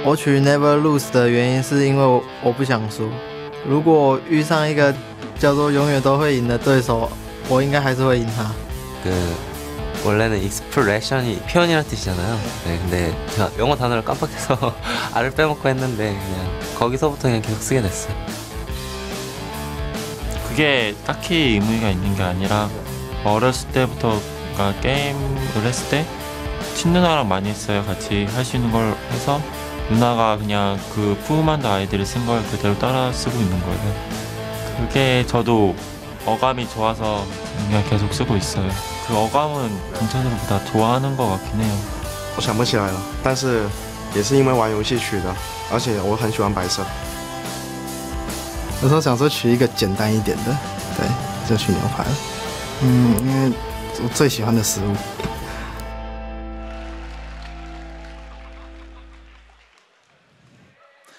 我取 Never Lose 的原因是因为我不想输。如果我遇上一个叫做永远都会赢的对手，我应该还是会赢他。 원래는 expression이 표현이라는 뜻이잖아요. 네, 근데 제가 영어 단어를 깜빡해서 R을 빼먹고 했는데 그냥 거기서부터 그냥 계속 쓰게 됐어요. 그게 딱히 의미가 있는 게 아니라 어렸을 때부터 그러니까 게임을 했을 때 친누나랑 많이 했어요. 같이 할 수 있는 걸 해서 누나가 그냥 그 푸우만드 아이디를 쓴 걸 그대로 따라 쓰고 있는 거예요. 그게 저도 어감이 좋아서 그냥 계속 쓰고 있어요. 그 어감은 전체적으로 다 좋아하는 것 같긴 해요. 我想不起来了，但是也是因为玩游戏取的，而且我很喜欢白色。有时候想说取一个简单一点的，对，就取牛排了。因为我最喜欢的食物。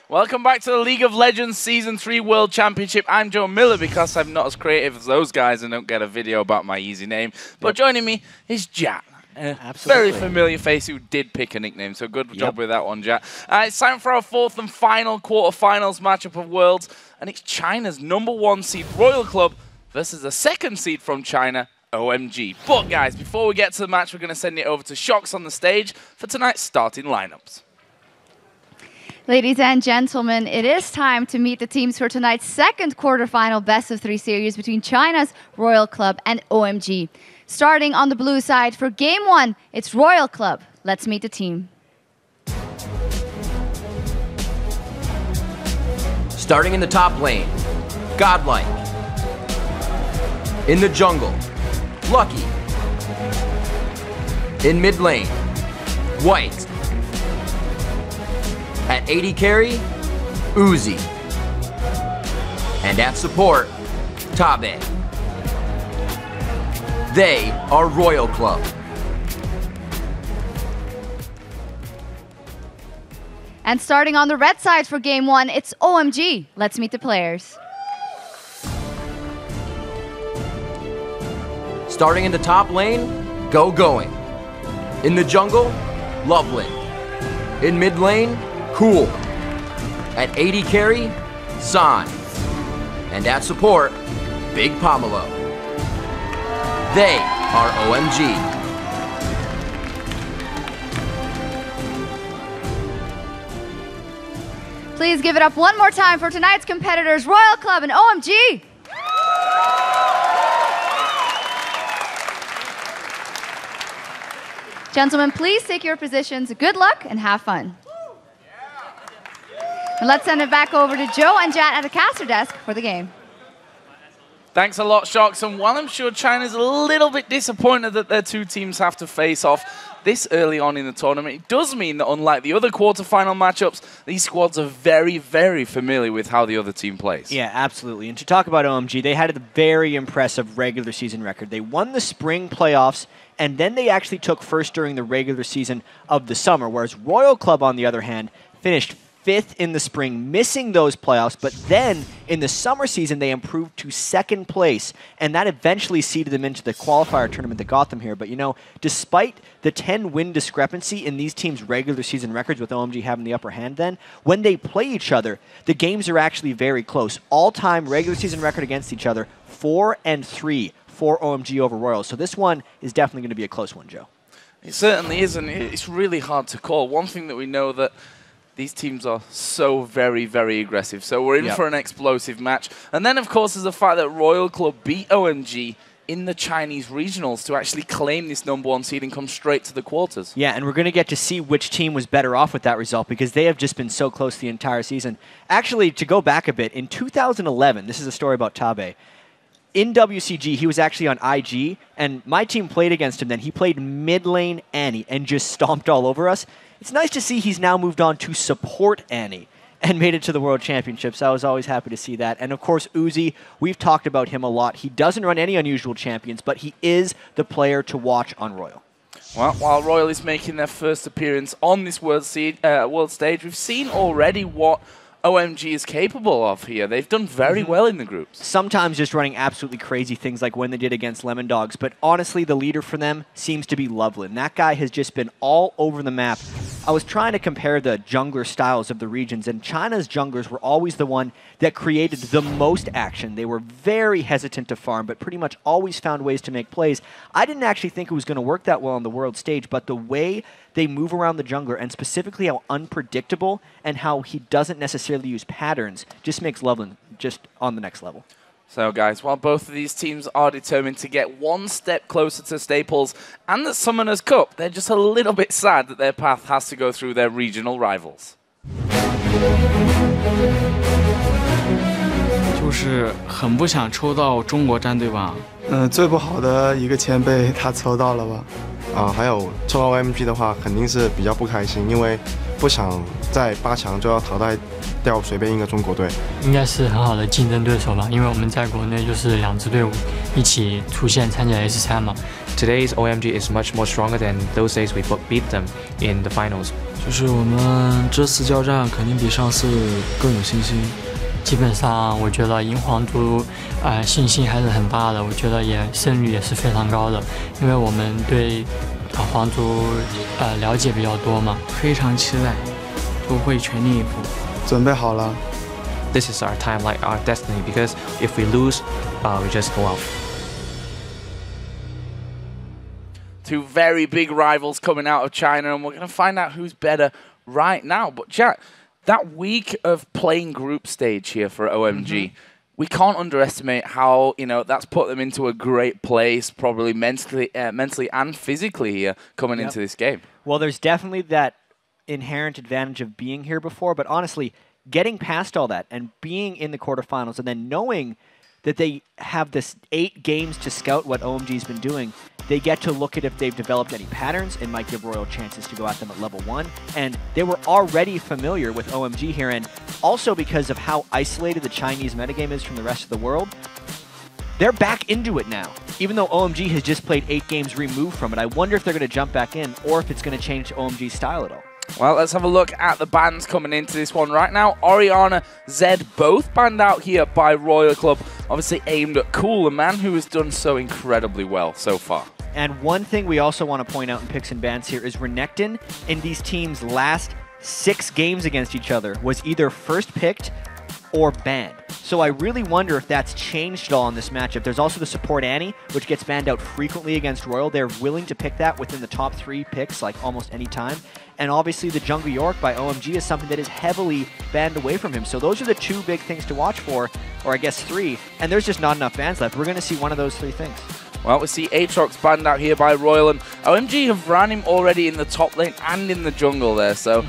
Welcome back to the League of Legends Season 3 World Championship. I'm Joe Miller because I'm not as creative as those guys and don't get a video about my easy name. But joining me is Jat. A very familiar face who did pick a nickname, so good job with that one, Jat. It's time for our fourth and final quarterfinals matchup of Worlds, and it's China's #1 seed Royal Club versus the second seed from China, OMG. But guys, before we get to the match, we're going to send it over to Shox on the stage for tonight's starting lineups. Ladies and gentlemen, it is time to meet the teams for tonight's second quarterfinal best-of-3 series between China's Royal Club and OMG. Starting on the blue side for Game 1, it's Royal Club. Let's meet the team. Starting in the top lane, Godlike. In the jungle, Lucky. In mid lane, White. At AD carry, Uzi. And at support, Tabe. They are Royal Club. And starting on the red side for Game 1, it's OMG. Let's meet the players. Starting in the top lane, Going. In the jungle, Loveland. In mid lane, Cool. At AD carry, San. And at support, Big Pomelo. They are OMG. Please give it up one more time for tonight's competitors, Royal Club and OMG. Gentlemen, please take your positions. Good luck and have fun. And let's send it back over to Joe and Jat at the caster desk for the game. Thanks a lot, Shox. And while I'm sure China's a little bit disappointed that their two teams have to face off this early on in the tournament, it does mean that unlike the other quarterfinal matchups, these squads are very, very familiar with how the other team plays. Yeah, absolutely. And to talk about OMG, they had a very impressive regular season record. They won the spring playoffs, and then they actually took first during the regular season of the summer, whereas Royal Club, on the other hand, finished 5th in the spring, missing those playoffs, but then in the summer season they improved to 2nd place, and that eventually seeded them into the qualifier tournament that got them here. But you know, despite the 10-win discrepancy in these teams' regular season records, with OMG having the upper hand then, when they play each other, the games are actually very close. All-time regular season record against each other, 4-3 for OMG over Royal. So this one is definitely going to be a close one, Joe. It certainly is, and it's really hard to call. One thing that we know that these teams are so very, very aggressive. So we're in for an explosive match. And then, of course, there's the fact that Royal Club beat OMG in the Chinese regionals to actually claim this #1 seed and come straight to the quarters. Yeah, and we're going to get to see which team was better off with that result because they have just been so close the entire season. Actually, to go back a bit, in 2011, this is a story about Tabe. In WCG, he was actually on IG, and my team played against him then. He played mid lane Annie and just stomped all over us. It's nice to see he's now moved on to support Annie and made it to the World Championships. I was always happy to see that. And of course, Uzi, we've talked about him a lot. He doesn't run any unusual champions, but he is the player to watch on Royal. Well, while Royal is making their first appearance on this world stage, we've seen already what OMG is capable of here. They've done very well in the groups. Sometimes just running absolutely crazy things like when they did against Lemon Dogs, but honestly, the leader for them seems to be Loveland. That guy has just been all over the map. I was trying to compare the jungler styles of the regions, and China's junglers were always the one that created the most action. They were very hesitant to farm, but pretty much always found ways to make plays. I didn't actually think it was going to work that well on the world stage, but the way they move around the jungler, and specifically how unpredictable and how he doesn't necessarily use patterns, just makes Loveland just on the next level. So, guys, while both of these teams are determined to get one step closer to Staples and the Summoners Cup, they're just a little bit sad that their path has to go through their regional rivals. 就是很不想抽到中国战队吧。最不好的一个签被他抽到了吧。还有抽到 OMG 的话，肯定是比较不开心，因为不想在8强就要淘汰掉随便一个中国队。应该是很好的竞争对手吧，因为我们在国内就是2支队伍一起出现参加 S3嘛。Today's OMG is much more stronger than those days we beat them in the finals. 就是我们这次交战肯定比上次更有信心。基本上我觉得银皇族信心还是很大的，我觉得胜率也是非常高的，因为我们对皇族了解比较多嘛。非常期待，我会全力以赴。准备好了。This is our time, like our destiny, because if we lose, we just go out. Two very big rivals coming out of China, and we're going to find out who's better right now. But Jack, that week of playing group stage here for OMG, we can't underestimate how, that's put them into a great place, probably mentally and physically here coming into this game. Well, there's definitely that inherent advantage of being here before, but honestly, getting past all that and being in the quarterfinals and then knowing that they have this 8 games to scout what OMG's been doing, they get to look at if they've developed any patterns. It might give RYL chances to go at them at level 1. And they were already familiar with OMG here, and also because of how isolated the Chinese metagame is from the rest of the world, they're back into it now. Even though OMG has just played 8 games removed from it, I wonder if they're going to jump back in or if it's going to change OMG's style at all. Well, let's have a look at the bans coming into this one right now. Orianna, Zed, both banned out here by RYL Club. Obviously aimed at Cool, a man who has done so incredibly well so far. And one thing we also want to point out in picks and bans here is Renekton in these teams' last 6 games against each other was either first picked or banned. So I really wonder if that's changed at all in this matchup. There's also the support Annie, which gets banned out frequently against RYL. They're willing to pick that within the top 3 picks, like almost any time. And obviously the Jungle York by OMG is something that is heavily banned away from him. So those are the 2 big things to watch for, or I guess 3. And there's just not enough bans left. We're going to see one of those 3 things. Well, we see Aatrox banned out here by RYL, and OMG have ran him already in the top lane and in the jungle there, so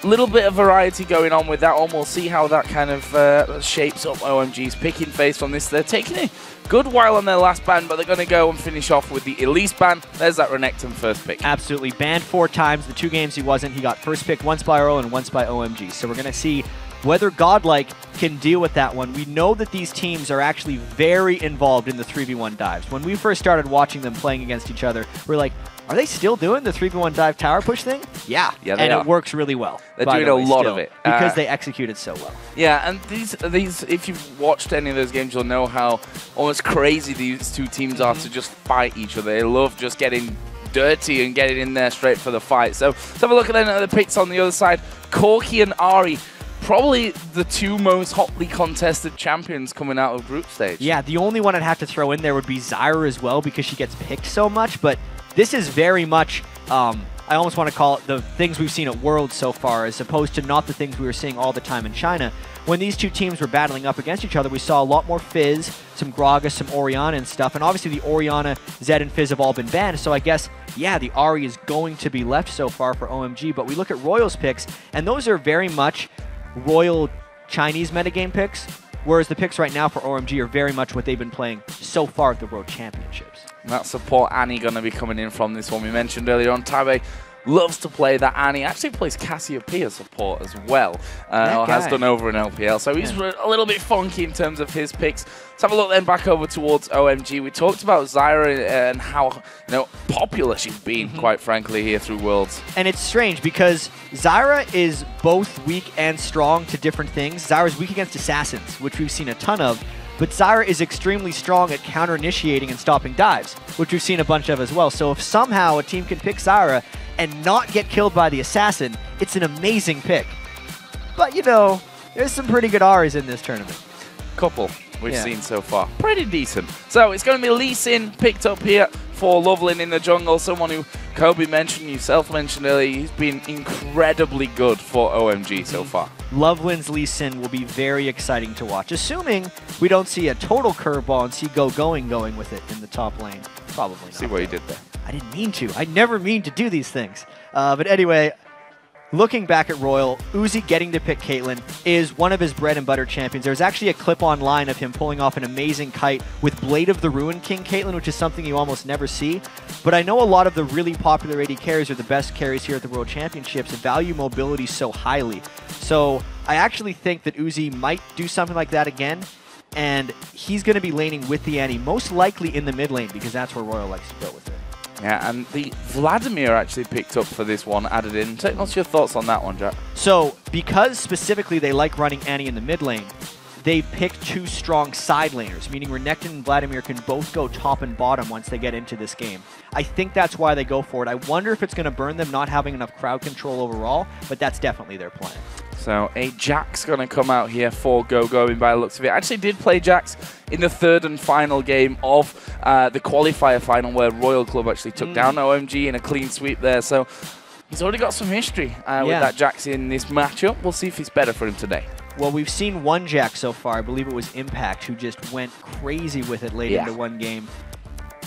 a little bit of variety going on with that one. We'll see how that kind of shapes up OMG's picking phase from this. They're taking a good while on their last ban, but they're going to go and finish off with the Elise ban. There's that Renekton first pick. Absolutely. Banned 4 times. The 2 games he wasn't. He got first picked once by RYL and once by OMG. So we're going to see whether Godlike can deal with that one. We know that these teams are actually very involved in the 3v1 dives. When we first started watching them playing against each other, we're like, are they still doing the 3v1 dive tower push thing? Yeah, they and are. It works really well. They're doing a lot of it. Because they execute it so well. Yeah, and these, if you've watched any of those games, you'll know how almost crazy these 2 teams are to just fight each other. They love just getting dirty and getting in there straight for the fight. So let's have a look at the picks on the other side. Corki and Ari, probably the 2 most hotly contested champions coming out of group stage. Yeah, the only one I'd have to throw in there would be Zyra as well, because she gets picked so much, but this is very much, I almost want to call it the things we've seen at Worlds so far, as opposed to not the things we were seeing all the time in China. When these 2 teams were battling up against each other, we saw a lot more Fizz, some Gragas, some Orianna and stuff, and obviously the Orianna, Zed, and Fizz have all been banned, so I guess, yeah, the Ahri is going to be left so far for OMG, but we look at RYL's picks, and those are very much RYL Chinese metagame picks, whereas the picks right now for OMG are very much what they've been playing so far at the World Championships. That support Annie going to be coming in from this one. We mentioned earlier on, Tabe loves to play that Annie. Actually plays Cassiopeia support as well. Has done over in LPL. So he's a little bit funky in terms of his picks. Let's have a look then back over towards OMG. We talked about Zyra and how popular she's been, quite frankly, here through Worlds. And it's strange because Zyra is both weak and strong to different things. Zyra's weak against assassins, which we've seen a ton of. But Zyra is extremely strong at counter-initiating and stopping dives, which we've seen a bunch of as well. So if somehow a team can pick Zyra and not get killed by the assassin, it's an amazing pick. But, you know, there's some pretty good R's in this tournament. Couple we've seen so far. Pretty decent. So it's going to be Lee Sin picked up here for Lovelin in the jungle, someone who Kobe mentioned, yourself mentioned earlier. He's been incredibly good for OMG so far. Lovelin's Lee Sin will be very exciting to watch, assuming we don't see a total curveball and see going with it in the top lane. Probably not. See what you did there. I didn't mean to. I never mean to do these things. But anyway, looking back at Royal, Uzi getting to pick Caitlyn is one of his bread and butter champions. There's actually a clip online of him pulling off an amazing kite with Blade of the Ruin King Caitlyn, which is something you almost never see. But I know a lot of the really popular AD carries or the best carries here at the World Championships value mobility so highly. So I actually think that Uzi might do something like that again, and he's going to be laning with the Annie, most likely in the mid lane, because that's where Royal likes to go with it. Yeah, and the Vladimir actually picked up for this one, added in. What's your thoughts on that one, Jack? So, because specifically they like running Annie in the mid lane, they picked two strong side laners, meaning Renekton and Vladimir can both go top and bottom once they get into this game. I think that's why they go for it. I wonder if it's going to burn them not having enough crowd control overall, but that's definitely their plan. So a Jax going to come out here for Going by the looks of it. I actually did play Jax in the third and final game of the qualifier final where Royal Club actually took down OMG in a clean sweep there. So he's already got some history with that Jax in this matchup. We'll see if it's better for him today. Well, we've seen one Jax so far. I believe it was Impact, who just went crazy with it late into one game.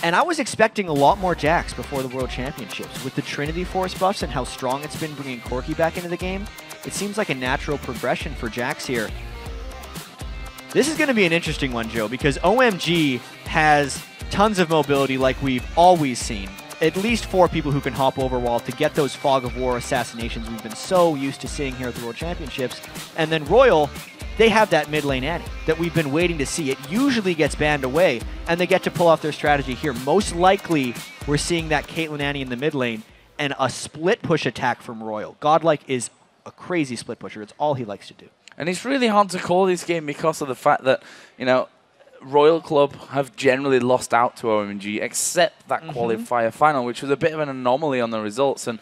And I was expecting a lot more Jax before the World Championships. With the Trinity Force buffs and how strong it's been bringing Corki back into the game, it seems like a natural progression for Jax here. This is going to be an interesting one, Joe, because OMG has tons of mobility like we've always seen. At least 4 people who can hop over wall to get those Fog of War assassinations we've been so used to seeing here at the World Championships. And then Royal, they have that mid lane Annie that we've been waiting to see. It usually gets banned away, and they get to pull off their strategy here. Most likely, we're seeing that Caitlyn Annie in the mid lane and a split push attack from Royal. Godlike is a crazy split pusher. It's all he likes to do. And it's really hard to call this game because of the fact that, you know, Royal Club have generally lost out to OMG, except that qualifier final, which was a bit of an anomaly on the results. And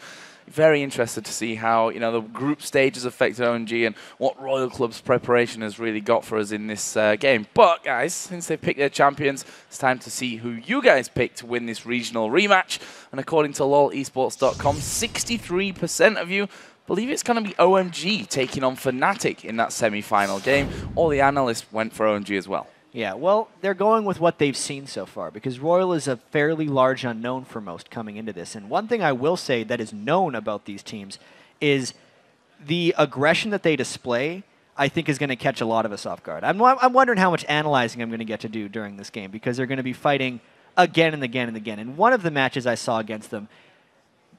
very interested to see how, you know, the group stages affected OMG and what Royal Club's preparation has really got for us in this game. But, guys, since they've picked their champions, it's time to see who you guys picked to win this regional rematch. And according to lolesports.com, 63% of you believe it's going to be OMG taking on Fnatic in that semi-final game. All the analysts went for OMG as well. Yeah, well, they're going with what they've seen so far, because Royal is a fairly large unknown for most coming into this. And one thing I will say that is known about these teams is the aggression that they display, I think, is going to catch a lot of us off guard. I'm wondering how much analyzing I'm going to get to do during this game, because they're going to be fighting again and again and again. In one of the matches I saw against them,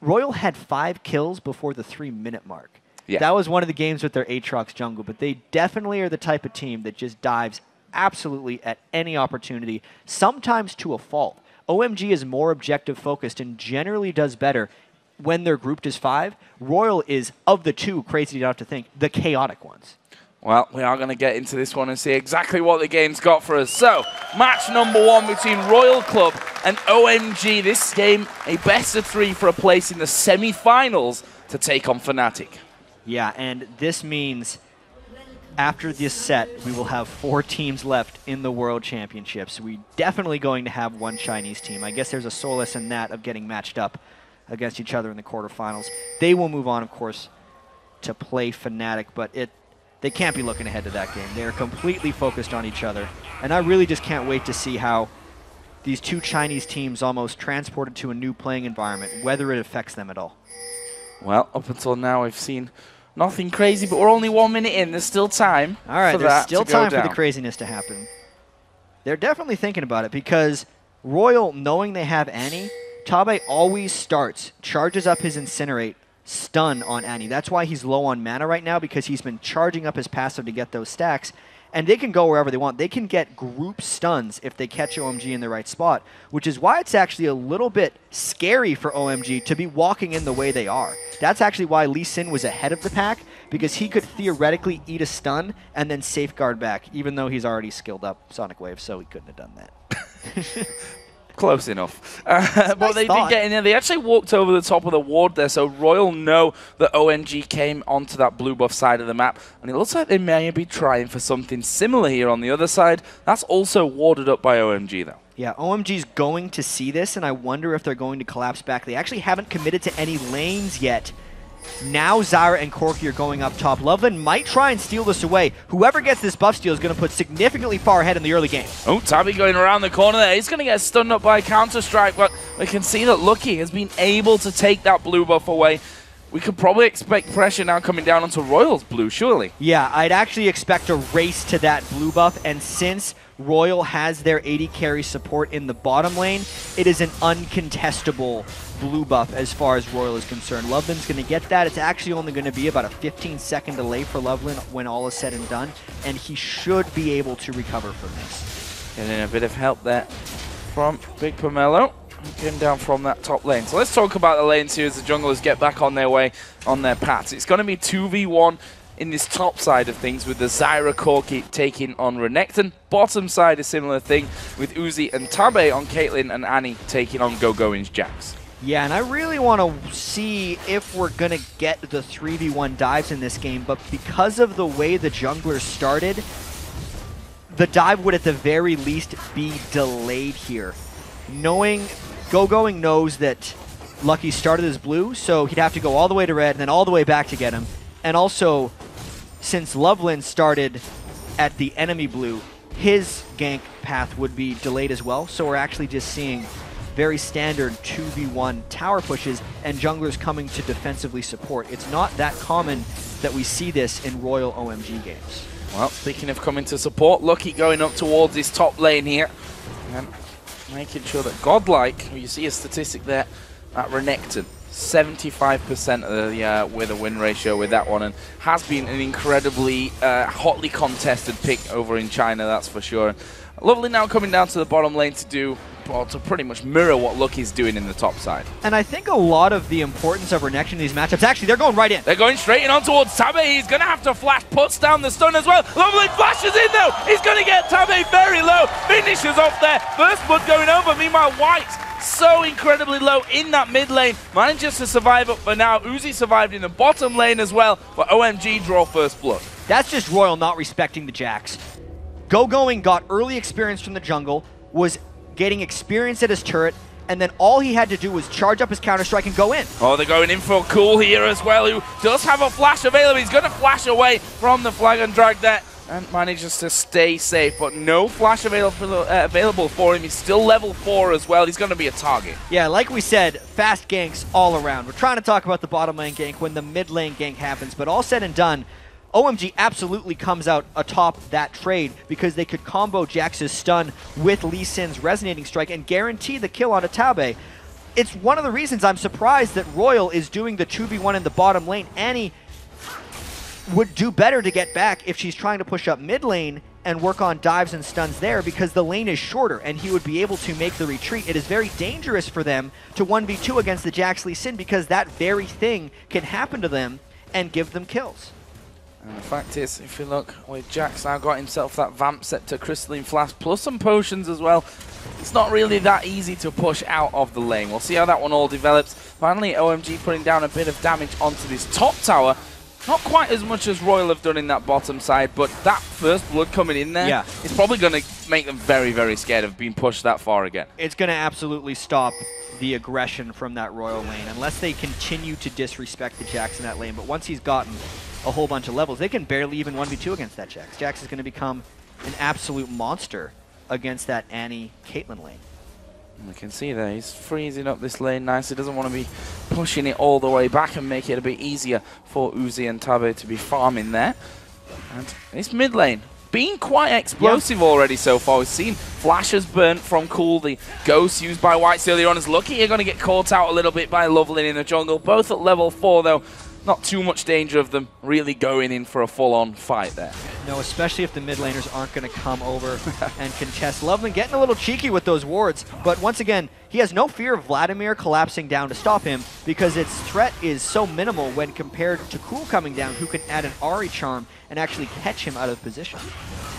Royal had 5 kills before the 3-minute mark. Yeah. That was one of the games with their Aatrox jungle, but they definitely are the type of team that just dives absolutely at any opportunity, sometimes to a fault. OMG is more objective focused and generally does better when they're grouped as 5. Royal is, of the two, crazy enough to think, the chaotic ones. Well, we are going to get into this one and see exactly what the game's got for us. So, match number 1 between Royal Club and OMG. This game, a best of 3 for a place in the semi-finals to take on Fnatic. Yeah, and this means after this set, we will have 4 teams left in the World Championships. We're definitely going to have one Chinese team. I guess there's a solace in that of getting matched up against each other in the quarterfinals. They will move on, of course, to play Fnatic, but they can't be looking ahead to that game. They're completely focused on each other. And I really just can't wait to see how these 2 Chinese teams almost transported to a new playing environment, whether it affects them at all. Well, up until now, we've seen nothing crazy, but we're only 1 minute in. There's still time. All right, there's still time for the craziness to happen. They're definitely thinking about it, because Royal, knowing they have Annie, Tabe always starts, charges up his Incinerate, stun on Annie. That's why he's low on mana right now, because he's been charging up his passive to get those stacks. And they can go wherever they want. They can get group stuns if they catch OMG in the right spot, which is why it's actually a little bit scary for OMG to be walking in the way they are. That's actually why Lee Sin was ahead of the pack, because he could theoretically eat a stun and then safeguard back, even though he's already skilled up Sonic Wave, so he couldn't have done that. Close enough. But they did get in there. They actually walked over the top of the ward there, so Royal know that OMG came onto that blue buff side of the map, and it looks like they may be trying for something similar here on the other side. That's also warded up by OMG, though. Yeah, OMG's going to see this, and I wonder if they're going to collapse back. They actually haven't committed to any lanes yet. Now Zyra and Corki are going up top. Loveland might try and steal this away. Whoever gets this buff steal is going to put significantly far ahead in the early game. Oh, Tabby going around the corner there. He's going to get stunned up by Counter-Strike, but we can see that Lucky has been able to take that blue buff away. We could probably expect pressure now coming down onto Royal's blue, surely. Yeah, I'd actually expect a race to that blue buff, and since Royal has their 80 carry support in the bottom lane, it is an uncontestable blue buff as far as Royal is concerned. Loveland's going to get that. It's actually only going to be about a 15-second delay for Loveland when all is said and done, and he should be able to recover from this. Getting a bit of help there from Big Pomelo. Getting down from that top lane. So let's talk about the lanes here as the junglers get back on their way, on their paths. It's going to be 2v1 in this top side of things with the Zyra Corki taking on Renekton. Bottom side, a similar thing with Uzi and Tabe on Caitlyn and Annie taking on GoGoing's Jax. Yeah, and I really want to see if we're going to get the 3v1 dives in this game, but because of the way the junglers started, the dive would at the very least be delayed here. Knowing GoGoing knows that Lucky started as blue, so he'd have to go all the way to red and then all the way back to get him. And also, since Loveland started at the enemy blue, his gank path would be delayed as well. So we're actually just seeing very standard 2v1 tower pushes and junglers coming to defensively support. It's not that common that we see this in Royal OMG games. Well, speaking of coming to support, Lucky going up towards his top lane here. And making sure that Godlike, you see a statistic there at Renekton, 75% of the with a win ratio with that one, and has been an incredibly hotly contested pick over in China, that's for sure. Lovely now coming down to the bottom lane to do, well, to pretty much mirror what Lucky's doing in the top side. And I think a lot of the importance of Renekton in these matchups, actually, they're going right in. They're going straight in on towards Tabe. He's going to have to flash, puts down the stun as well. Lovely flashes in though. He's going to get Tabe very low. Finishes off there. First blood going over. Meanwhile, White so incredibly low in that mid lane. Manages to survive up for now. Uzi survived in the bottom lane as well, but OMG draw first blood. That's just Royal not respecting the Jax. GoGoing got early experience from the jungle, was getting experience at his turret, and then all he had to do was charge up his Counter-Strike and go in. Oh, they're going in for Cool here as well, who does have a flash available. He's going to flash away from the flag and drag there and manages to stay safe, but no flash available for him. He's still level 4 as well. He's going to be a target. Yeah, like we said, fast ganks all around. We're trying to talk about the bottom lane gank when the mid lane gank happens, but all said and done, OMG absolutely comes out atop that trade because they could combo Jax's stun with Lee Sin's resonating strike and guarantee the kill on Tabe. It's one of the reasons I'm surprised that Royal is doing the 2v1 in the bottom lane. Annie would do better to get back if she's trying to push up mid lane and work on dives and stuns there because the lane is shorter and he would be able to make the retreat. It is very dangerous for them to 1v2 against the Jax Lee Sin because that very thing can happen to them and give them kills. And the fact is, if you look, with Jax now got himself that Vamp set to Crystalline Flask, plus some potions as well. It's not really that easy to push out of the lane. We'll see how that one all develops. Finally, OMG putting down a bit of damage onto this top tower. Not quite as much as Royal have done in that bottom side, but that first blood coming in there is probably going to make them very, very scared of being pushed that far again. It's going to absolutely stop the aggression from that Royal lane, unless they continue to disrespect the Jax in that lane. But once he's gotten a whole bunch of levels, they can barely even 1v2 against that Jax. Jax is going to become an absolute monster against that Annie Caitlyn lane. We can see there, he's freezing up this lane nicely. Doesn't want to be pushing it all the way back and make it a bit easier for Uzi and Tabe to be farming there. And this mid lane being quite explosive already so far. We've seen flashes burnt from Cool, the ghost used by Whites earlier on. Is Lucky you're going to get caught out a little bit by Loveland in the jungle. Both at level 4 though. Not too much danger of them really going in for a full-on fight there. No, especially if the mid laners aren't going to come over and contest. Loveland getting a little cheeky with those wards, but once again, he has no fear of Vladimir collapsing down to stop him because its threat is so minimal when compared to Cool coming down, who can add an Ahri charm and actually catch him out of position.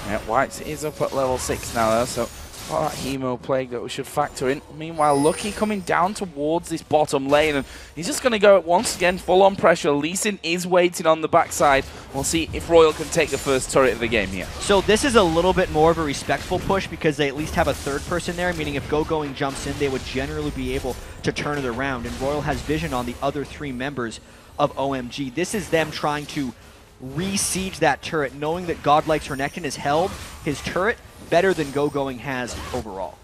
Yeah, Whites is up at level 6 now though, so that Hemo plague that we should factor in. Meanwhile, Lucky coming down towards this bottom lane, and he's just going to go once again full on pressure. Lee Sin is waiting on the backside. We'll see if Royal can take the first turret of the game here. So this is a little bit more of a respectful push because they at least have a third person there, meaning if Go-Going jumps in, they would generally be able to turn it around, and Royal has vision on the other 3 members of OMG. This is them trying to re-siege that turret, knowing that Godlike's Renekton has held his turret better than Go-Going has overall.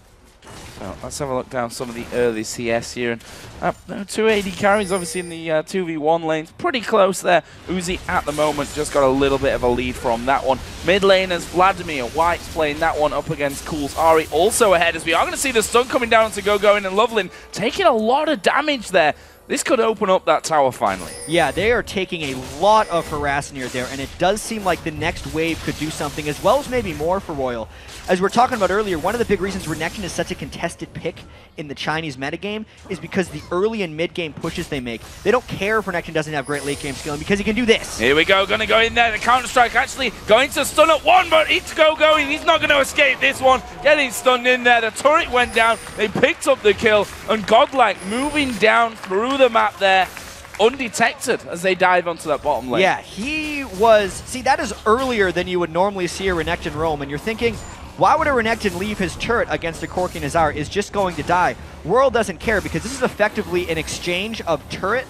So let's have a look down some of the early CS here. And 2 AD carries obviously in the 2v1 lanes. Pretty close there. Uzi at the moment just got a little bit of a lead from that one. Mid laners, Vladimir White's playing that one up against Cool's Ari also ahead, as we are going to see the stun coming down to Go-Going and Lovelin taking a lot of damage there. This could open up that tower finally. Yeah, they are taking a lot of harass near there, and it does seem like the next wave could do something, as well as maybe more for Royal. As we were talking about earlier, one of the big reasons Renekton is such a contested pick in the Chinese metagame is because the early and mid-game pushes they make. They don't care if Renekton doesn't have great late-game skill, because he can do this. Here we go, gonna go in there. The Counter-Strike actually going to stun at one, but it's Go-Going. He's not gonna escape this one. Getting stunned in there. The turret went down. They picked up the kill, and Godlike moving down through the map there, undetected as they dive onto that bottom lane. Yeah, he was... See, that is earlier than you would normally see a Renekton roam, and you're thinking, why would a Renekton leave his turret against a Corki Nazar? Is just going to die. Royal doesn't care, because this is effectively an exchange of turret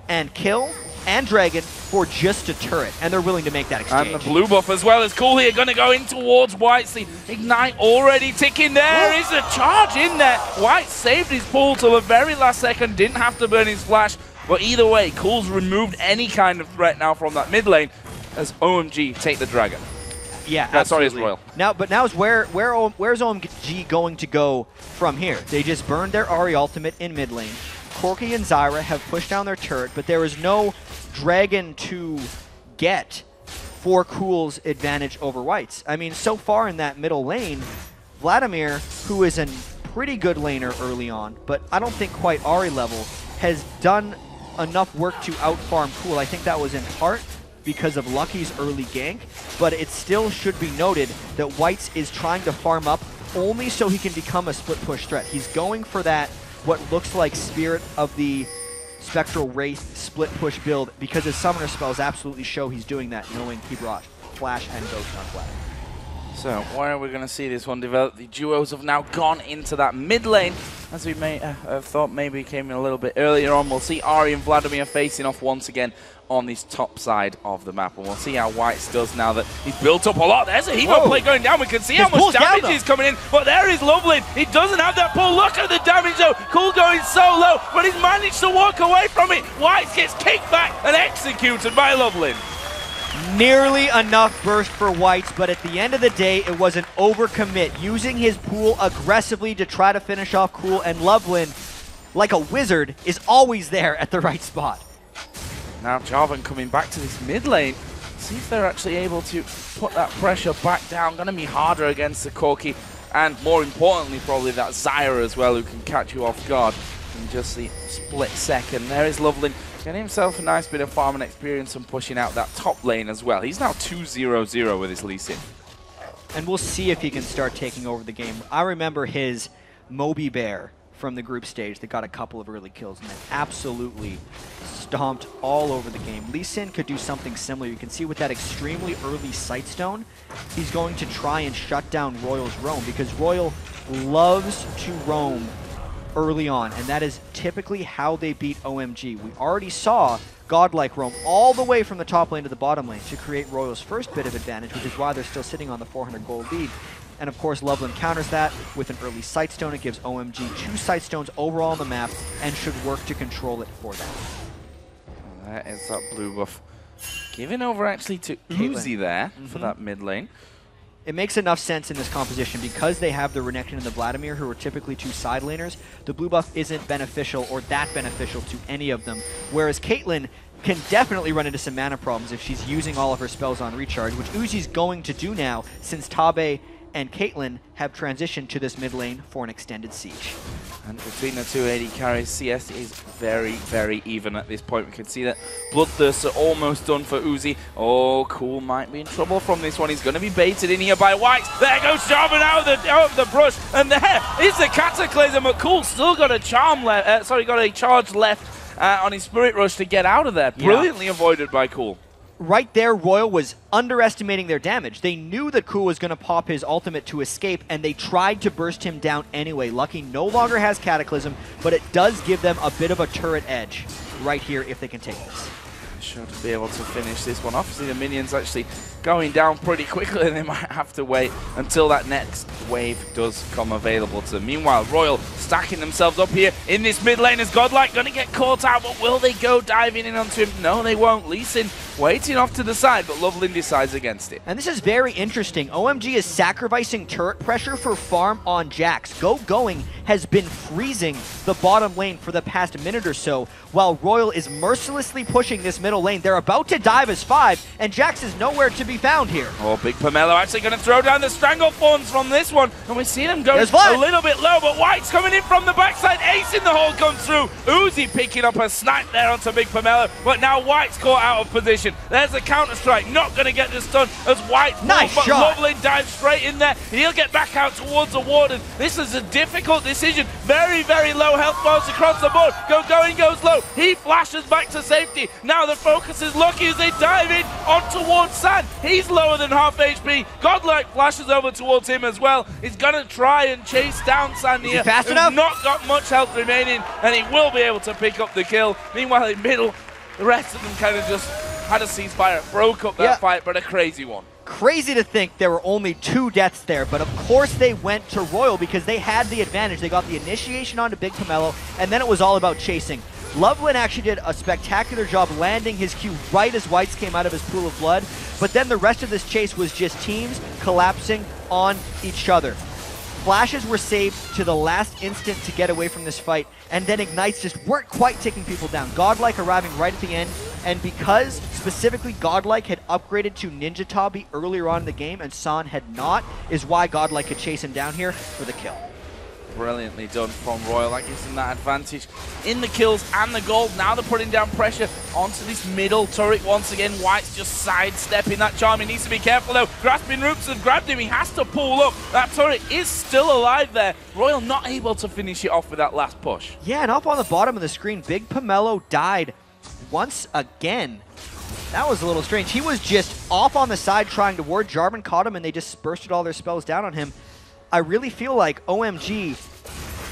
and kill and dragon for just a turret, and they're willing to make that exchange. And the blue buff as well is Cool here, going to go in towards White. The Ignite already ticking there. Is a charge in there. White saved his pull till the very last second, didn't have to burn his flash. But either way, Cool's removed any kind of threat now from that mid lane as OMG take the dragon. Yeah, Sorry, it's absolutely. Royal. Now is where's OMG going to go from here? They just burned their Ari ultimate in mid lane. Corki and Zyra have pushed down their turret, but there is no dragon to get for Cool's advantage over White's. I mean, so far in that middle lane, Vladimir, who is a pretty good laner early on, but I don't think quite Ari level, has done enough work to outfarm Cool. I think that was in part because of Lucky's early gank, but it still should be noted that White's is trying to farm up only so he can become a split push threat. He's going for that, what looks like Spirit of the Spectral Wraith split push build, because his summoner spells absolutely show he's doing that, knowing he brought Flash and Ghost on Vladimir. So where are we going to see this one develop? The duos have now gone into that mid lane, as we may have thought maybe came in a little bit earlier on. We'll see Ari and Vladimir facing off once again on this top side of the map, and we'll see how Whites does now that he's built up a lot. There's a Hemo play going down. We can see how much damage is coming in, but there is Lovelin. He doesn't have that pull. Look at the damage though. Cool going so low, but he's managed to walk away from it. Whites gets kicked back and executed by Lovelin. Nearly enough burst for Whites, but at the end of the day, it was an overcommit, using his pool aggressively to try to finish off Cool, and Lovelin, like a wizard, is always there at the right spot. Now Jarvan coming back to this mid lane. See if they're actually able to put that pressure back down. Going to be harder against the Corki, and more importantly probably that Zyra as well, who can catch you off guard in just the split second. There is Lovelin getting himself a nice bit of farming experience and pushing out that top lane as well. He's now 2-0-0 with his Lee Sin. And we'll see if he can start taking over the game. I remember his Moby Bear from the group stage that got a couple of early kills and then absolutely stomped all over the game. Lee Sin could do something similar. You can see with that extremely early Sightstone, he's going to try and shut down Royal's roam, because Royal loves to roam early on, and that is typically how they beat OMG. We already saw Godlike roam all the way from the top lane to the bottom lane to create Royal's first bit of advantage, which is why they're still sitting on the 400 gold lead. And of course, Lovelin counters that with an early Sightstone. It gives OMG 2 Sightstones overall on the map and should work to control it for them. That is that blue buff. Giving over actually to Uzi there for that mid lane. It makes enough sense in this composition because they have the Renekton and the Vladimir, who are typically 2 side laners. The blue buff isn't beneficial or that beneficial to any of them, whereas Caitlyn can definitely run into some mana problems if she's using all of her spells on recharge, which Uzi's going to do now since Tabe and Caitlyn have transitioned to this mid lane for an extended siege. And between the two AD carries, CS is very, very even at this point. We can see that Bloodthirsts are almost done for Uzi. Oh, Cool might be in trouble from this one. He's going to be baited in here by White. There goes Jarvan out of the brush. And there is the Cataclysm, but Cool still got a charm left. Got a charge left on his Spirit Rush to get out of there. Brilliantly avoided by Cool. Right there, Royal was underestimating their damage. They knew that Cool was going to pop his ultimate to escape, and they tried to burst him down anyway. Lucky no longer has Cataclysm, but it does give them a bit of a turret edge right here if they can take this. Should be able to finish this one off. See the minions actually going down pretty quickly, and they might have to wait until that next wave does come available to them. Meanwhile, Royal stacking themselves up here in this mid lane as Godlike going to get caught out, but will they go diving in onto him? No, they won't. Lee Sin waiting off to the side, but Loveland decides against it. And this is very interesting. OMG is sacrificing turret pressure for farm on Jax. Going has been freezing the bottom lane for the past minute or so, while Royal is mercilessly pushing this middle lane. They're about to dive as 5, and Jax is nowhere to be found here. Oh, Big Pomelo actually going to throw down the Stranglethorns from this one, and we see them going a little bit low, but White's coming in from the backside. Ace in the hole comes through. Uzi picking up a snipe there onto Big Pomelo, but now White's caught out of position. There's a counter-strike, not going to get the stun as White nice but shot. Loveland dives straight in there. He'll get back out towards the Warden. This is a difficult decision. Very, very low health bars across the board. Going goes low. He flashes back to safety. Now the focus is Lucky as they dive in on towards Sand. He's lower than half HP. Godlike flashes over towards him as well. He's going to try and chase down Sand here. Fast who's enough? Not got much health remaining, and he will be able to pick up the kill. Meanwhile, in middle, the rest of them kind of just had a ceasefire, broke up that fight, but a crazy one. Crazy to think there were only 2 deaths there, but of course they went to Royal because they had the advantage. They got the initiation onto Big Pomelo, and then it was all about chasing. Loveland actually did a spectacular job landing his Q right as Whites came out of his pool of blood, but then the rest of this chase was just teams collapsing on each other. Flashes were saved to the last instant to get away from this fight, and then Ignites just weren't quite taking people down. Godlike arriving right at the end, and because specifically Godlike had upgraded to Ninja Tabi earlier on in the game and San had not, is why Godlike could chase him down here for the kill. Brilliantly done from Royal. That gives them that advantage in the kills and the gold. Now they're putting down pressure onto this middle turret once again. White's just sidestepping that charm. He needs to be careful though. Grasping Roots have grabbed him. He has to pull up. That turret is still alive there. Royal not able to finish it off with that last push. Yeah, and up on the bottom of the screen, Big Pomelo died once again. That was a little strange. He was just off on the side trying to ward. Jarvan caught him and they just bursted all their spells down on him. I really feel like OMG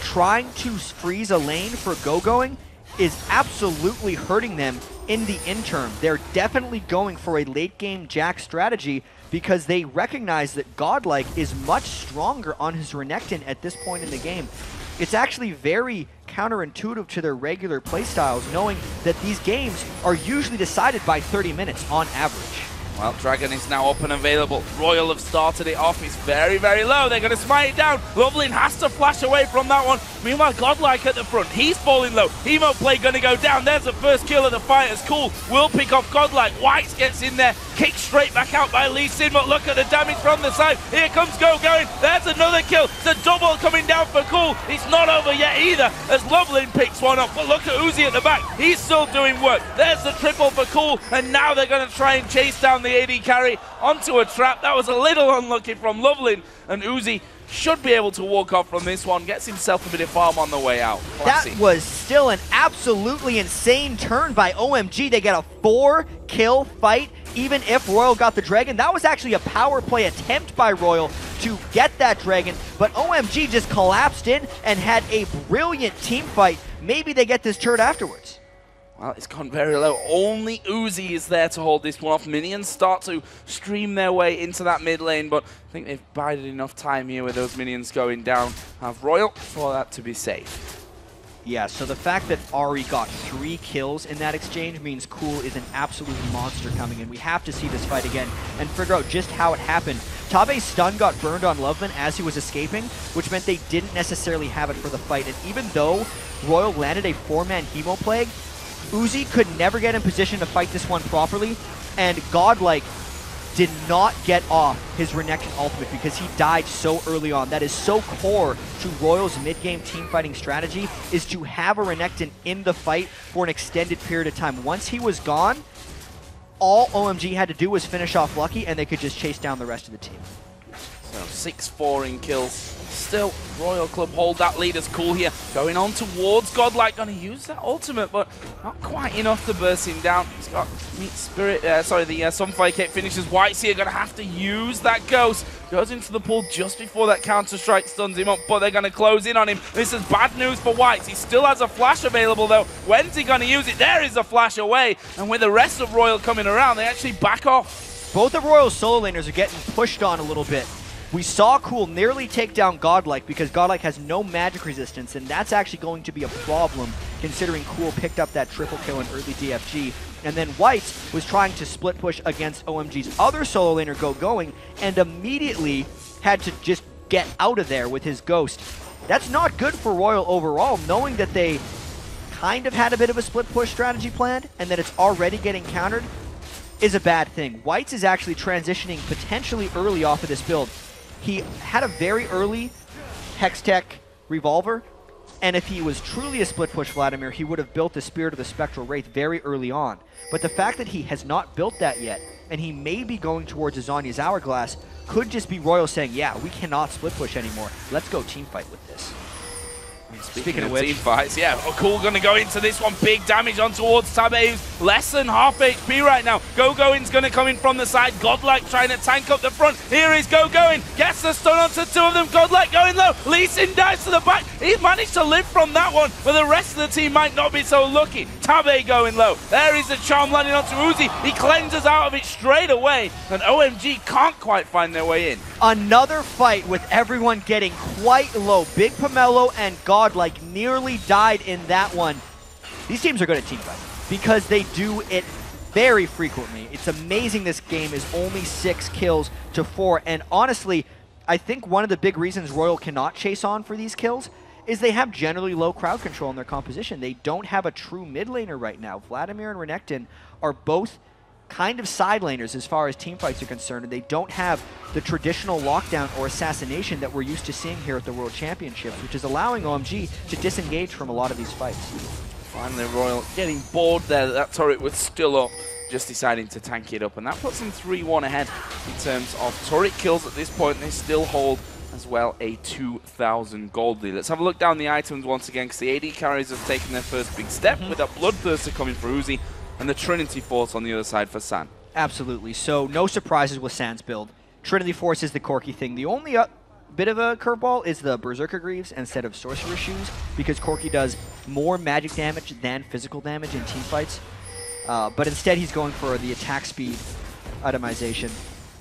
trying to freeze a lane for going is absolutely hurting them in the interim. They're definitely going for a late game Jack strategy because they recognize that Godlike is much stronger on his Renekton at this point in the game. It's actually very counterintuitive to their regular playstyles, knowing that these games are usually decided by 30 minutes on average. Well, Dragon is now up and available. Royal have started it off. He's very, very low. They're going to smite it down. Loveland has to flash away from that one. Meanwhile, Godlike at the front. He's falling low. Emo play going to go down. There's the first kill of the fight as Cool will pick off Godlike. White gets in there. Kicked straight back out by Lee Sin, but look at the damage from the side. Here comes going. There's another kill. It's a double coming down for Cool. It's not over yet either as Loveland picks one up. But look at Uzi at the back. He's still doing work. There's the triple for Cool, and now they're going to try and chase down the AD carry onto a trap. That was a little unlucky from Loveland, and Uzi should be able to walk off from this one. Gets himself a bit of farm on the way out. Classy. That was still an absolutely insane turn by OMG. They get a 4-kill fight, even if Royal got the Dragon. That was actually a power play attempt by Royal to get that Dragon, but OMG just collapsed in and had a brilliant team fight. Maybe they get this turret afterwards. Well, it's gone very low. Only Uzi is there to hold this one off. Minions start to stream their way into that mid lane, but I think they've bided enough time here with those minions going down. Have Royal for that to be safe. Yeah, so the fact that Ari got 3 kills in that exchange means Cool is an absolute monster coming in. We have to see this fight again and figure out just how it happened. Tabe's stun got burned on Loveman as he was escaping, which meant they didn't necessarily have it for the fight. And even though Royal landed a 4-man Hemo Plague, Uzi could never get in position to fight this one properly, and Godlike did not get off his Renekton ultimate because he died so early on. That is so core to Royal's mid-game teamfighting strategy, is to have a Renekton in the fight for an extended period of time. Once he was gone, all OMG had to do was finish off Lucky, and they could just chase down the rest of the team. So 6-4 in kills. Still, Royal Club hold that lead as cool here. Going on towards Godlike, gonna use that ultimate, but not quite enough to burst him down. He's got Meat Spirit, the Sunfire Cape finishes. White's here, gonna have to use that Ghost. Goes into the pool just before that Counter-Strike stuns him up, but they're gonna close in on him. This is bad news for White. He still has a flash available though. When's he gonna use it? There is a flash away, and with the rest of Royal coming around, they actually back off. Both of Royal's solo laners are getting pushed on a little bit. We saw Cool nearly take down Godlike because Godlike has no magic resistance, and that's actually going to be a problem considering Cool picked up that triple kill in early DFG. And then White was trying to split push against OMG's other solo laner Going and immediately had to just get out of there with his Ghost. That's not good for Royal overall, knowing that they kind of had a bit of a split push strategy planned and that it's already getting countered is a bad thing. White's is actually transitioning potentially early off of this build. He had a very early Hextech Revolver, and if he was truly a split push Vladimir, he would have built the Spirit of the Spectral Wraith very early on. But the fact that he has not built that yet, and he may be going towards a Zhonya's Hourglass, could just be Royal saying, yeah, we cannot split push anymore. Let's go team fight with this. Speaking of team fights, yeah, Cool gonna go into this one. Big damage on towards Tabe, who's less than half HP right now. Going's gonna come in from the side. Godlike trying to tank up the front. Here is Going. Gets the stun onto two of them. Godlike going low. Lee Sin dives to the back. He's managed to live from that one, but the rest of the team might not be so lucky. Tabe going low. There is the charm landing onto Uzi. He cleanses out of it straight away, and OMG can't quite find their way in. Another fight with everyone getting quite low. Big Pomelo and Godlike nearly died in that one. These teams are good at team fight because they do it very frequently. It's amazing this game is only 6 kills to 4, and honestly, I think one of the big reasons Royal cannot chase on for these kills is they have generally low crowd control in their composition. They don't have a true mid laner right now. Vladimir and Renekton are both kind of side laners as far as team fights are concerned, and they don't have the traditional lockdown or assassination that we're used to seeing here at the World Championships, which is allowing OMG to disengage from a lot of these fights. Finally, Royal getting bored there. That turret was still up, just deciding to tank it up, and that puts them 3-1 ahead in terms of turret kills at this point. They still hold as well a 2,000 gold lead. Let's have a look down the items once again, because the AD carries have taken their first big step with that Bloodthirster coming for Uzi and the Trinity Force on the other side for San. Absolutely. So no surprises with San's build. Trinity Force is the Corki thing. The only bit of a curveball is the Berserker Greaves instead of Sorcerer Shoes, because Corki does more magic damage than physical damage in teamfights. But instead he's going for the attack speed itemization.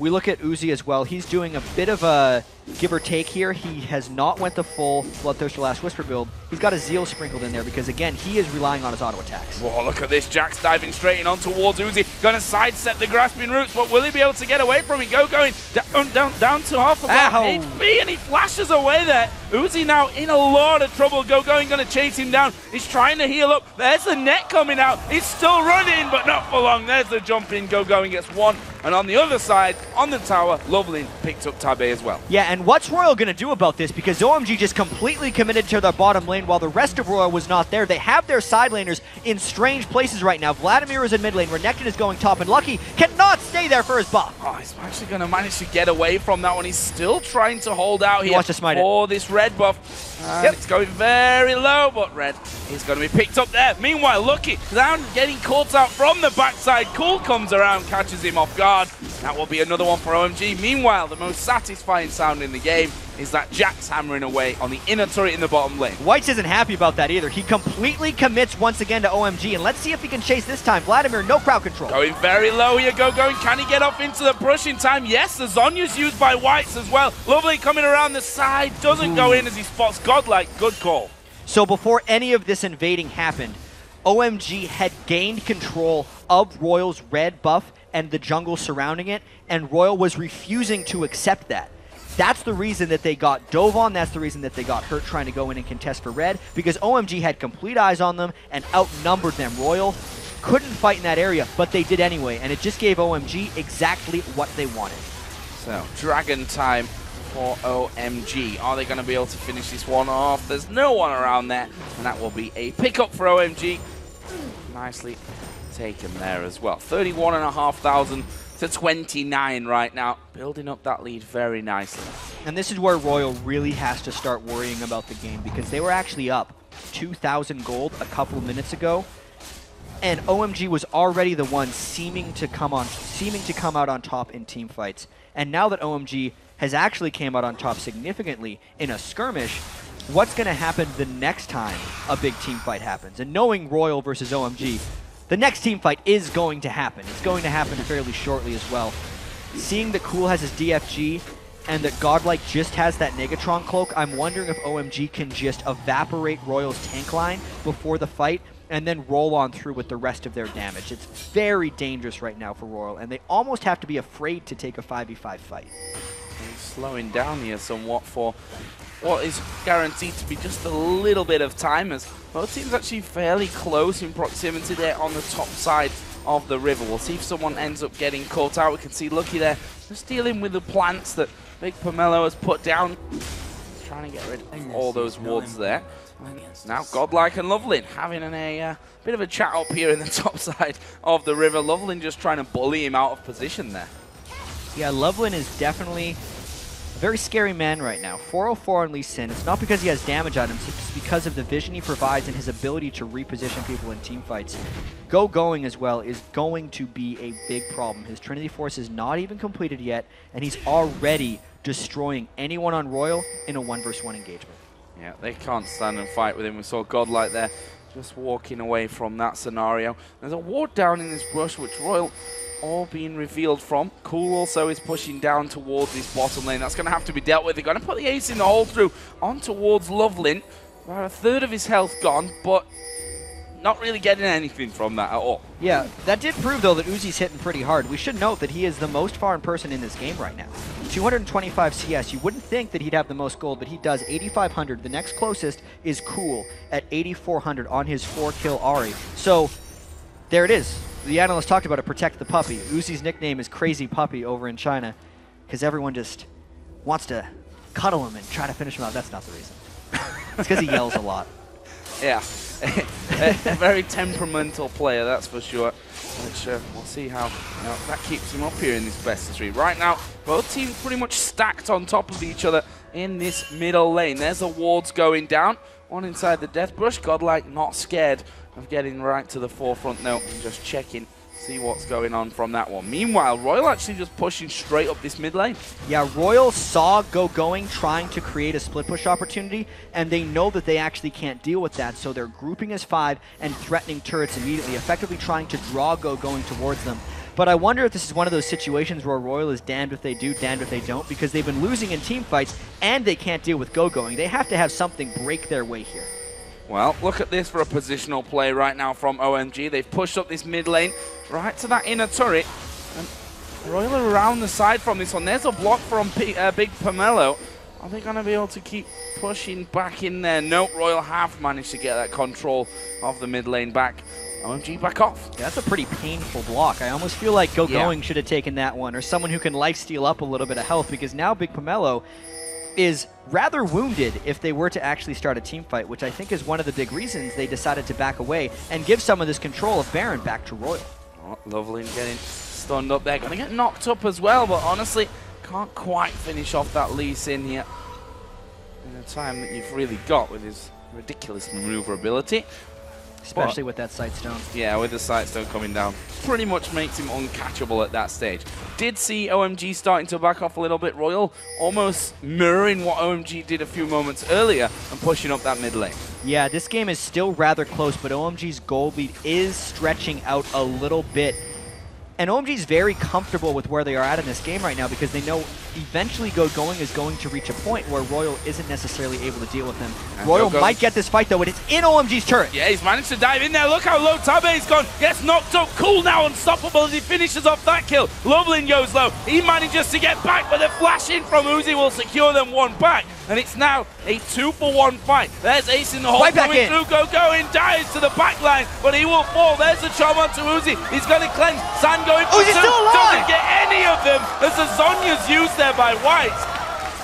We look at Uzi as well. He's doing a bit of a give or take here. He has not went the full Bloodthirster Last Whisper build. He's got a Zeal sprinkled in there because, again, he is relying on his auto attacks. Whoa, look at this. Jax diving straight in on towards Uzi. Gonna sidestep the Grasping Roots, but will he be able to get away from it? Going down to half of HP, and he flashes away there. Uzi now in a lot of trouble. Going gonna chase him down. He's trying to heal up. There's the net coming out. He's still running, but not for long. There's the jump in. Going gets one. And on the other side, on the tower, Loveland picked up Tabe as well. Yeah, and what's Royal going to do about this? Because OMG just completely committed to their bottom lane while the rest of Royal was not there. They have their side laners in strange places right now. Vladimir is in mid lane. Renekton is going top, and Lucky cannot stay there for his buff. Oh, he's actually going to manage to get away from that one. He's still trying to hold out here for this red buff. And it's going very low, but red is going to be picked up there. Meanwhile, Lucky down, getting caught out from the backside. Cool comes around, catches him off guard. That will be another one for OMG. Meanwhile, the most satisfying sound in the game is that Jax hammering away on the inner turret in the bottom lane. White isn't happy about that either. He completely commits once again to OMG, and let's see if he can chase this time. Vladimir, no crowd control. Going very low here, Going. Can he get off into the brush in time? Yes, the Zonya's used by Whites as well. Lovely coming around the side, doesn't go in as he spots Godlike. Good call. So before any of this invading happened, OMG had gained control of Royal's red buff and the jungle surrounding it, and Royal was refusing to accept that. That's the reason that they got dove on. That's the reason that they got hurt trying to go in and contest for red, because OMG had complete eyes on them and outnumbered them. Royal couldn't fight in that area, but they did anyway, and it just gave OMG exactly what they wanted. So, Dragon time for OMG. Are they going to be able to finish this one off? There's no one around there, and that will be a pickup for OMG. Nicely taken there as well. 31,500 to 29 right now, building up that lead very nicely. And this is where RYL really has to start worrying about the game, because they were actually up 2,000 gold a couple of minutes ago, and OMG was already the one seeming to come out on top in team fights. And now that OMG has actually came out on top significantly in a skirmish, what's going to happen the next time a big team fight happens? And knowing RYL versus OMG, the next team fight is going to happen. It's going to happen fairly shortly as well. Seeing that Cool has his DFG and that Godlike just has that Negatron cloak, I'm wondering if OMG can just evaporate RYL's tank line before the fight and then roll on through with the rest of their damage. It's very dangerous right now for RYL, and they almost have to be afraid to take a 5v5 fight. He's slowing down here somewhat for what is guaranteed to be just a little bit of time, as both teams actually fairly close in proximity there on the top side of the river. We'll see if someone ends up getting caught out. We can see Lucky there just dealing with the plants that Big Pomelo has put down. He's trying to get rid of all those wards there. And now Godlike and Lovelin having a bit of a chat up here in the top side of the river. Lovelin just trying to bully him out of position there. Yeah, Lovelin is definitely a very scary man right now. 404 on Lee Sin. It's not because he has damage on him, it's because of the vision he provides and his ability to reposition people in team fights. Going as well is going to be a big problem. His Trinity Force is not even completed yet, and he's already destroying anyone on RYL in a 1v1 engagement. Yeah, they can't stand and fight with him. We saw Godlike there just walking away from that scenario. There's a ward down in this brush, which RYL all being revealed from. Cool also is pushing down towards this bottom lane. That's going to have to be dealt with. They're going to put the ace in the hole through on towards Lovelin. About a third of his health gone, but not really getting anything from that at all. Yeah, that did prove, though, that Uzi's hitting pretty hard. We should note that he is the most foreign person in this game right now. 225 CS. You wouldn't think that he'd have the most gold, but he does. 8,500. The next closest is Cool at 8,400 on his 4-kill Ahri. So, there it is. The analyst talked about it, protect the puppy. Uzi's nickname is Crazy Puppy over in China, because everyone just wants to cuddle him and try to finish him out. That's not the reason. It's because he yells a lot. Yeah. a very temperamental player, that's for sure. Which we'll see how that keeps him up here in this best of 3. Right now, both teams pretty much stacked on top of each other in this middle lane. There's the wards going down. One inside the death brush. Godlike not scared of getting right to the forefront now and just checking, see what's going on from that one. Meanwhile, RYL actually just pushing straight up this mid lane. Yeah, RYL saw Going trying to create a split push opportunity, and they know that they actually can't deal with that, so they're grouping as 5 and threatening turrets immediately, effectively trying to draw Going towards them. But I wonder if this is one of those situations where RYL is damned if they do, damned if they don't, because they've been losing in team fights, and they can't deal with Going. They have to have something break their way here. Well, look at this for a positional play right now from OMG. They've pushed up this mid lane right to that inner turret. And RYL around the side from this one. There's a block from Big Pomelo. Are they going to be able to keep pushing back in there? Nope, RYL have managed to get that control of the mid lane back. OMG back off. Yeah, that's a pretty painful block. I almost feel like Going should have taken that one, or someone who can lifesteal up a little bit of health, because now Big Pomelo is rather wounded if they were to actually start a team fight, which I think is one of the big reasons they decided to back away and give some of this control of Baron back to RYL. Oh, Lovely getting stunned up there. Going to get knocked up as well, but honestly, can't quite finish off that Lee Sin here in the time that you've really got with his ridiculous maneuverability. Especially with that Sightstone. Yeah, with the Sightstone coming down. Pretty much makes him uncatchable at that stage. Did see OMG starting to back off a little bit. RYL almost mirroring what OMG did a few moments earlier and pushing up that mid lane. Yeah, this game is still rather close, but OMG's gold lead is stretching out a little bit. And OMG's very comfortable with where they are at in this game right now, because they know eventually Going is going to reach a point where RYL isn't necessarily able to deal with him. And RYL might get this fight, though, and it's in OMG's turret. Yeah, he's managed to dive in there. Look how low Tabe's gone. Gets knocked up. Cool now, unstoppable as he finishes off that kill. Lovelin goes low. He manages to get back, but the flash in from Uzi will secure them one back. and it's now a 2-for-1 fight. There's Ace in the hole Right back coming in. through. Go-Going dives to the back line, but he will fall. There's the charm onto Uzi. He's going to cleanse. San going for Uzi's two. still alive. Doesn't get any of them as the Zonya's used there by Whites.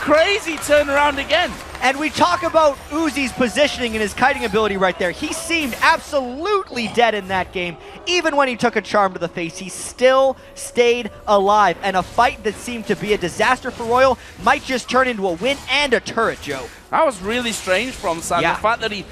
Crazy turnaround again. And we talk about Uzi's positioning and his kiting ability right there. He seemed absolutely dead in that game. Even when he took a charm to the face, he still stayed alive. And a fight that seemed to be a disaster for Royal might just turn into a win and a turret, Joe. That was really strange from San. Yeah. The fact that he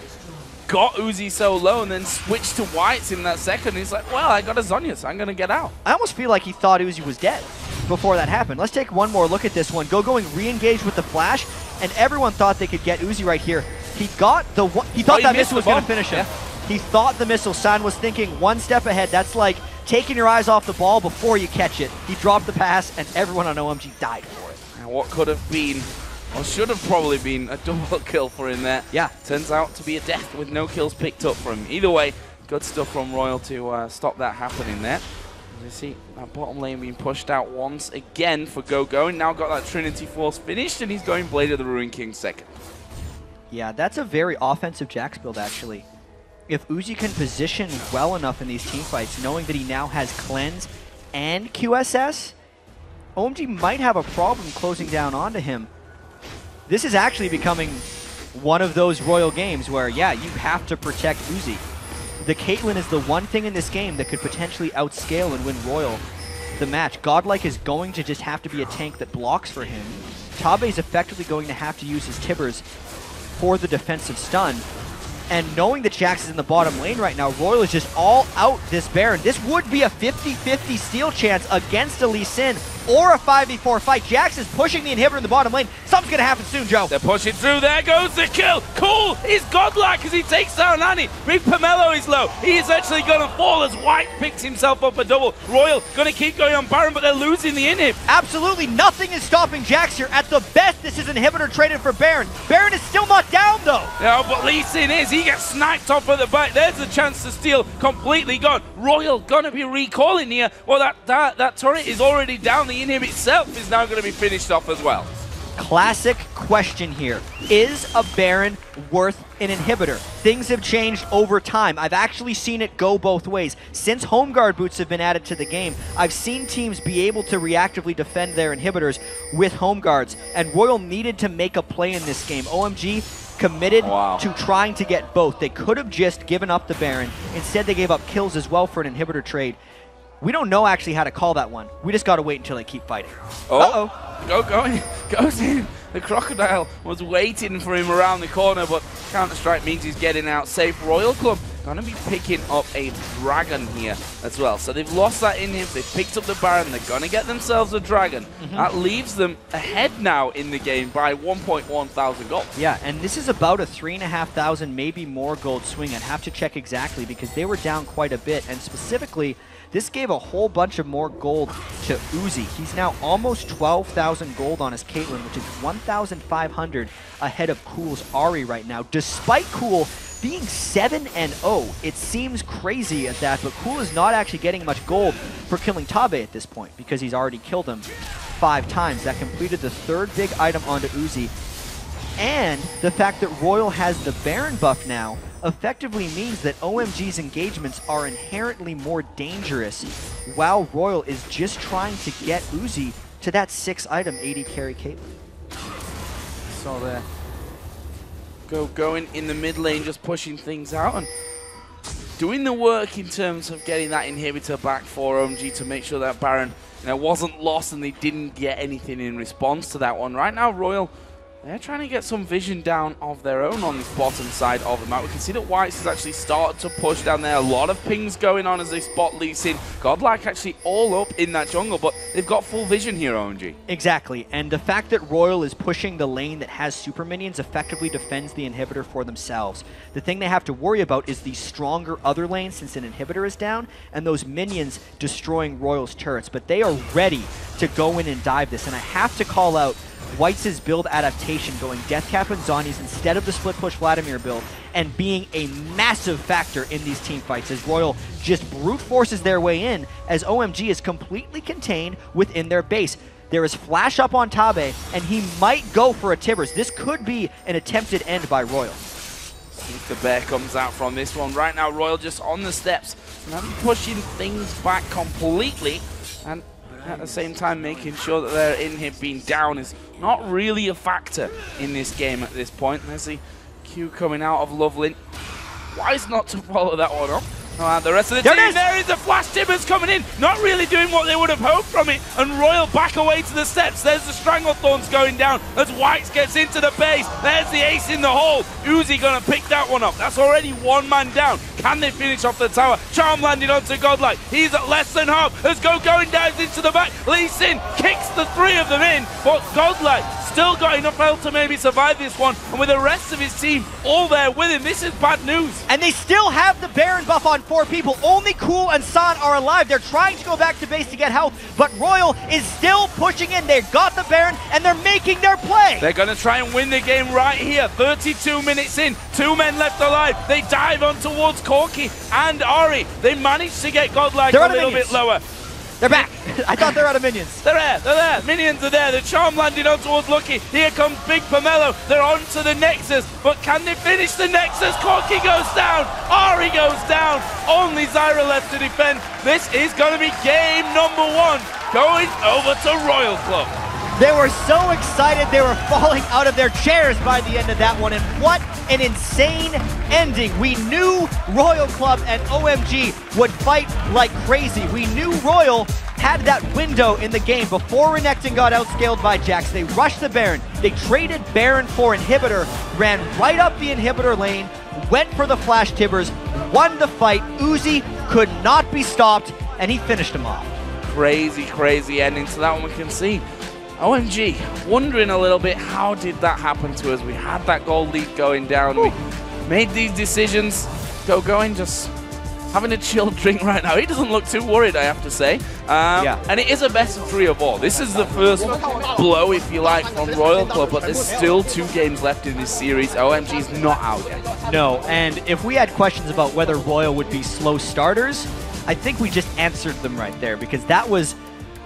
got Uzi so low and then switched to Whites in that second. He's like, well, I got a Zonya, so I'm going to get out. I almost feel like he thought Uzi was dead before that happened. Let's take one more look at this one. Going re-engaged with the flash, and everyone thought they could get Uzi right here. He got the one, he thought that missile was going to finish him. Yeah. He thought the missile. San was thinking one step ahead. That's like taking your eyes off the ball before you catch it. He dropped the pass, and everyone on OMG died for it. And what could have been, or should have probably been, a double kill for him there. Yeah. Turns out to be a death with no kills picked up for him. Either way, good stuff from Royal to stop that happening there. You see that bottom lane being pushed out once again for Go-Going. Now got that Trinity Force finished, and he's going Blade of the Ruin King second. Yeah, that's a very offensive Jax build, actually. If Uzi can position well enough in these team fights, knowing that he now has Cleanse and QSS, OMG might have a problem closing down onto him. This is actually becoming one of those Royal games where, yeah, you have to protect Uzi. The Caitlyn is the one thing in this game that could potentially outscale and win Royal the match. Godlike is going to just have to be a tank that blocks for him. Tabe is effectively going to have to use his Tibbers for the defensive stun. And knowing that Jax is in the bottom lane right now, Royal is just all out this Baron. This would be a 50-50 steal chance against a Lee Sin or a 5v4 fight. Jax is pushing the inhibitor in the bottom lane. Something's going to happen soon, Joe. They're pushing through. There goes the kill. Cool. He's godlike as he takes down Annie. Big Pomelo is low. He is actually going to fall as White picks himself up a double. Royal going to keep going on Baron, but they're losing the inhib. Absolutely nothing is stopping Jax here. At the best, this is inhibitor traded for Baron. Baron is still not down, though. No, but Lee Sin is. He gets sniped off at the back. There's the chance to steal. Completely gone. Royal going to be recalling here. Well, that turret is already down. The inhib itself is now going to be finished off as well. Classic question here. Is a Baron worth an inhibitor? Things have changed over time. I've actually seen it go both ways. Since home guard boots have been added to the game, I've seen teams be able to reactively defend their inhibitors with home guards, and Royal needed to make a play in this game. OMG committed to trying to get both. They could have just given up the Baron. Instead, they gave up kills as well for an inhibitor trade. We don't know actually how to call that one. We just got to wait until they keep fighting. Going, goes in. The Crocodile was waiting for him around the corner, but Counter-Strike means he's getting out safe. Royal Club going to be picking up a Dragon here as well. So they've lost that in him. They've picked up the Baron. They're going to get themselves a Dragon. That leaves them ahead now in the game by 1.1 thousand gold. Yeah, and this is about a 3,500, maybe more gold swing. I'd have to check exactly because they were down quite a bit, and specifically, this gave a whole bunch of more gold to Uzi. He's now almost 12,000 gold on his Caitlyn, which is 1,500 ahead of Cool's Ahri right now. Despite Cool being 7-0, it seems crazy at that, but Cool is not actually getting much gold for killing Tabe at this point because he's already killed him 5 times. That completed the 3rd big item onto Uzi. And the fact that Royal has the Baron buff now effectively means that OMG's engagements are inherently more dangerous while Royal is just trying to get Uzi to that 6 item 80 carry Caitlyn. So there. Going in the mid lane, just pushing things out and doing the work in terms of getting that inhibitor back for OMG to make sure that Baron wasn't lost and they didn't get anything in response to that one. Right now, Royal, they're trying to get some vision down of their own on this bottom side of the map. We can see that Whites has actually started to push down there. A lot of pings going on as they spot Lee Sin. Godlike actually all up in that jungle, but they've got full vision here, OMG. Exactly, and the fact that Royal is pushing the lane that has super minions effectively defends the inhibitor for themselves. The thing they have to worry about is the stronger other lane since an inhibitor is down, and those minions destroying Royal's turrets. But they are ready to go in and dive this, and I have to call out Whites' build adaptation, going Deathcap and Zonies instead of the split push Vladimir build, and being a massive factor in these team fights as Royal just brute forces their way in as OMG is completely contained within their base. There is flash up on Tabe, and he might go for a Tibbers. This could be an attempted end by RYL. See if the bear comes out from this one. Right now, RYL just on the steps, not pushing things back completely, and at the same time making sure that their inhib being down is not really a factor in this game at this point. There's the Q coming out of Loveland. Wise not to follow that one up. The rest of the team, there is a flash. Tibbers coming in, not really doing what they would have hoped from it, and RYL back away to the steps. There's the Stranglethorns going down as Whites gets into the base. There's the ace in the hole. Uzi gonna pick that one up. That's already one man down. Can they finish off the tower? Charm landing onto Godlike. He's at less than half as going dives into the back. Lee Sin kicks the three of them in, but Godlike still got enough health to maybe survive this one, and with the rest of his team all there with him, this is bad news. And they still have the Baron buff on 4 people. Only Cool and San are alive. They're trying to go back to base to get health, but RYL is still pushing in. They've got the Baron, and they're making their play. They're going to try and win the game right here. 32 minutes in, 2 men left alive. They dive on towards Corky and Ari. They managed to get Godlike a little bit lower. They're back. I thought they were out of minions. They're there. Minions are there. The Charm landing on towards Lucky. Here comes Big Pomelo. They're on to the Nexus, but can they finish the Nexus? Corky goes down. Ari goes down. Only Zyra left to defend. This is going to be game number 1, going over to RYL Club. They were so excited they were falling out of their chairs by the end of that one, and what an insane ending. We knew RYL Club and OMG would fight like crazy. We knew RYL had that window in the game before Renekton got outscaled by Jax. They rushed the Baron. They traded Baron for Inhibitor, ran right up the Inhibitor lane, went for the Flash Tibbers, won the fight. Uzi could not be stopped, and he finished him off. Crazy, crazy ending to that one. We can see OMG wondering a little bit, how did that happen to us? We had that gold lead going down. We made these decisions. Going just having a chilled drink right now. He doesn't look too worried, I have to say. And it is a best of 3 of all. This is the first blow, if you like, from RYL Club, but there's still 2 games left in this series. OMG's not out yet. No, and if we had questions about whether RYL would be slow starters, I think we just answered them right there, because that was